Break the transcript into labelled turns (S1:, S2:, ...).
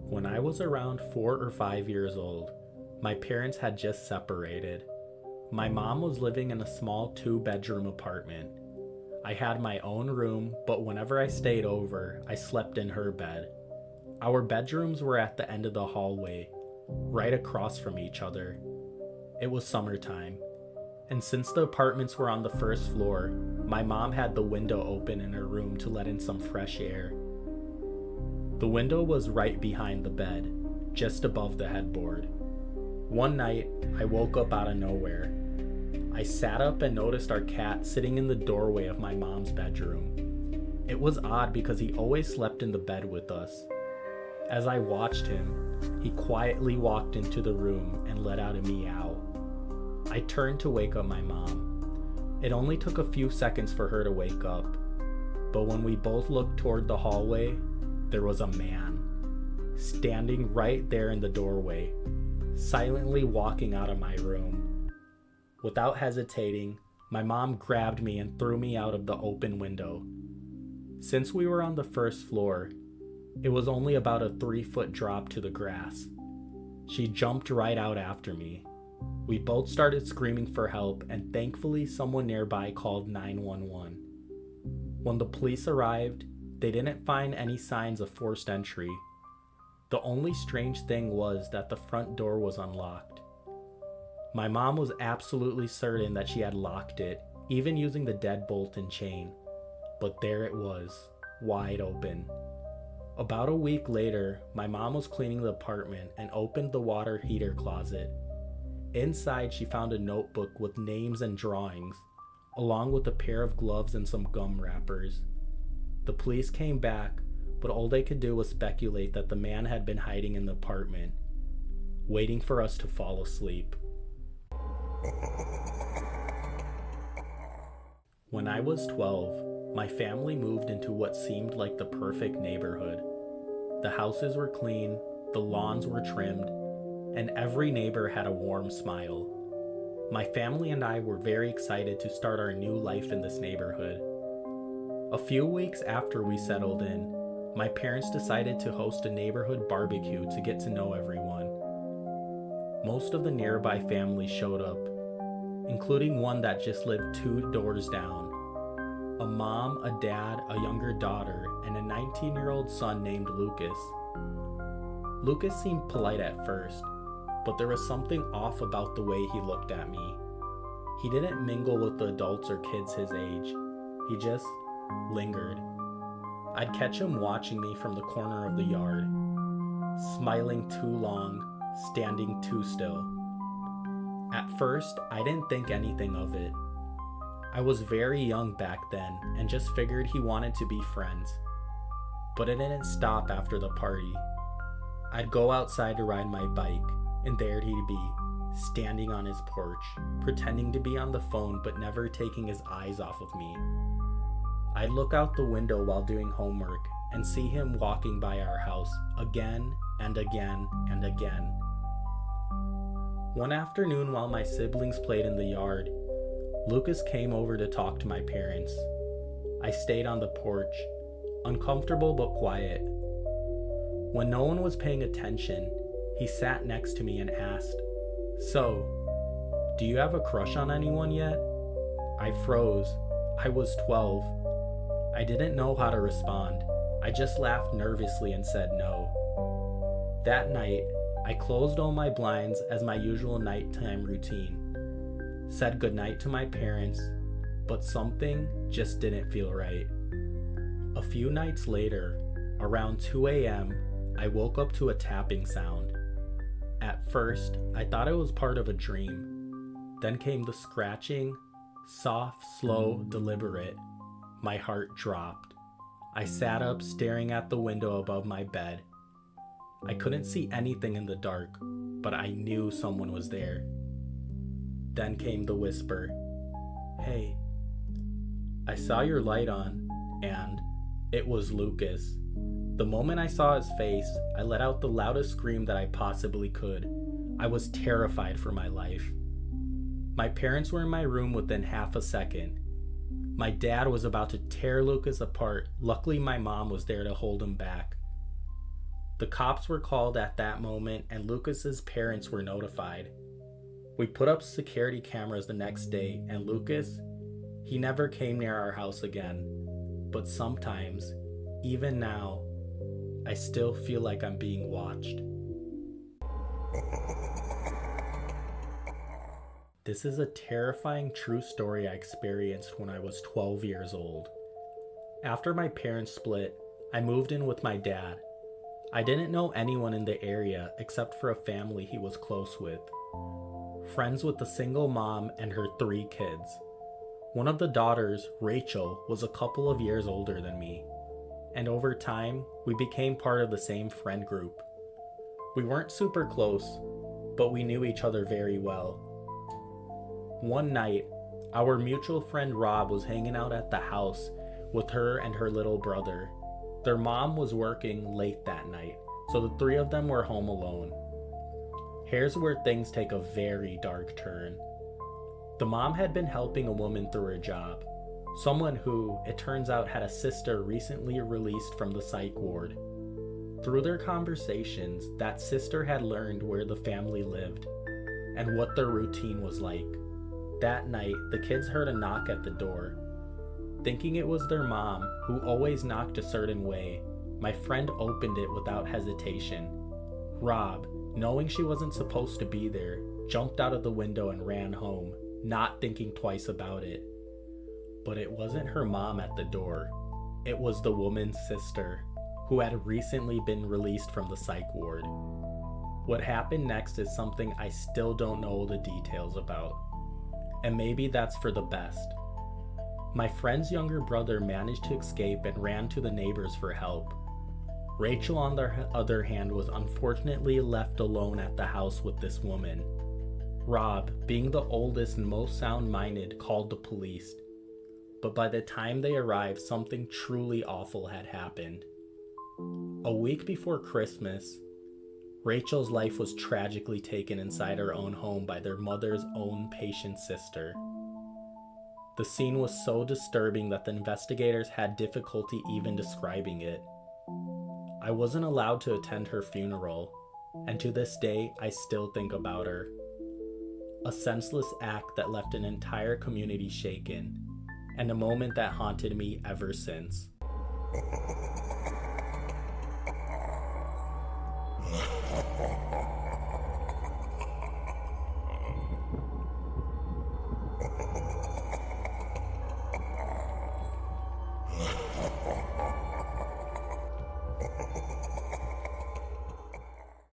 S1: When I was around 4 or 5 years old, my parents had just separated. My mom was living in a small 2-bedroom apartment. I had my own room, but whenever I stayed over, I slept in her bed. Our bedrooms were at the end of the hallway, right across from each other. It was summertime, and since the apartments were on the first floor, my mom had the window open in her room to let in some fresh air. The window was right behind the bed, just above the headboard. One night, I woke up out of nowhere. I sat up and noticed our cat sitting in the doorway of my mom's bedroom. It was odd because he always slept in the bed with us. As I watched him, he quietly walked into the room and let out a meow. I turned to wake up my mom. It only took a few seconds for her to wake up, but when we both looked toward the hallway, there was a man, standing right there in the doorway, silently walking out of my room. Without hesitating, my mom grabbed me and threw me out of the open window. Since we were on the first floor, it was only about a 3-foot drop to the grass. She jumped right out after me. We both started screaming for help, and thankfully someone nearby called 911. When the police arrived, they didn't find any signs of forced entry. The only strange thing was that the front door was unlocked. My mom was absolutely certain that she had locked it, even using the deadbolt and chain. But there it was, wide open. About a week later, my mom was cleaning the apartment and opened the water heater closet. Inside, she found a notebook with names and drawings, along with a pair of gloves and some gum wrappers. The police came back, but all they could do was speculate that the man had been hiding in the apartment, waiting for us to fall asleep. When I was 12, my family moved into what seemed like the perfect neighborhood. The houses were clean, the lawns were trimmed, and every neighbor had a warm smile. My family and I were very excited to start our new life in this neighborhood. A few weeks after we settled in, my parents decided to host a neighborhood barbecue to get to know everyone. Most of the nearby families showed up, including one that just lived 2 doors down. A mom, a dad, a younger daughter, and a 19-year-old son named Lucas. Lucas seemed polite at first, but there was something off about the way he looked at me. He didn't mingle with the adults or kids his age. He just lingered. I'd catch him watching me from the corner of the yard, smiling too long, standing too still. At first, I didn't think anything of it. I was very young back then and just figured he wanted to be friends. But it didn't stop after the party. I'd go outside to ride my bike, and there he'd be, standing on his porch, pretending to be on the phone but never taking his eyes off of me. I'd look out the window while doing homework and see him walking by our house again and again and again. One afternoon while my siblings played in the yard, Lucas came over to talk to my parents. I stayed on the porch, uncomfortable but quiet. When no one was paying attention, he sat next to me and asked, "So, do you have a crush on anyone yet?" I froze. I was 12. I didn't know how to respond. I just laughed nervously and said no. That night, I closed all my blinds as my usual nighttime routine, said goodnight to my parents, but something just didn't feel right. A few nights later, around 2 a.m., I woke up to a tapping sound. At first, I thought it was part of a dream. Then came the scratching, soft, slow, deliberate. My heart dropped. I sat up, staring at the window above my bed. I couldn't see anything in the dark, but I knew someone was there. Then came the whisper, "Hey." I saw your light on, and it was Lucas. The moment I saw his face, I let out the loudest scream that I possibly could. I was terrified for my life. My parents were in my room within half a second. My dad was about to tear Lucas apart. Luckily, my mom was there to hold him back. The cops were called at that moment, and Lucas's parents were notified. We put up security cameras the next day, and Lucas, he never came near our house again. But sometimes, even now, I still feel like I'm being watched. This is a terrifying true story I experienced when I was 12 years old. After my parents split, I moved in with my dad. I didn't know anyone in the area except for a family he was close with. Friends with a single mom and her 3 kids. One of the daughters, Rachel, was a couple of years older than me. And over time, we became part of the same friend group. We weren't super close, but we knew each other very well. One night, our mutual friend Rob was hanging out at the house with her and her little brother. Their mom was working late that night, so the 3 of them were home alone. Here's where things take a very dark turn. The mom had been helping a woman through her job, someone who, it turns out, had a sister recently released from the psych ward. Through their conversations, that sister had learned where the family lived and what their routine was like. That night, the kids heard a knock at the door. Thinking it was their mom, who always knocked a certain way, my friend opened it without hesitation. Rob, knowing she wasn't supposed to be there, jumped out of the window and ran home, not thinking twice about it. But it wasn't her mom at the door. It was the woman's sister, who had recently been released from the psych ward. What happened next is something I still don't know the details about. And maybe that's for the best. My friend's younger brother managed to escape and ran to the neighbors for help. Rachel, on the other hand, was unfortunately left alone at the house with this woman. Rob, being the oldest and most sound-minded, called the police. But by the time they arrived, something truly awful had happened. A week before Christmas, Rachel's life was tragically taken inside her own home by their mother's own patient sister. The scene was so disturbing that the investigators had difficulty even describing it. I wasn't allowed to attend her funeral, and to this day, I still think about her. A senseless act that left an entire community shaken, and a moment that haunted me ever since.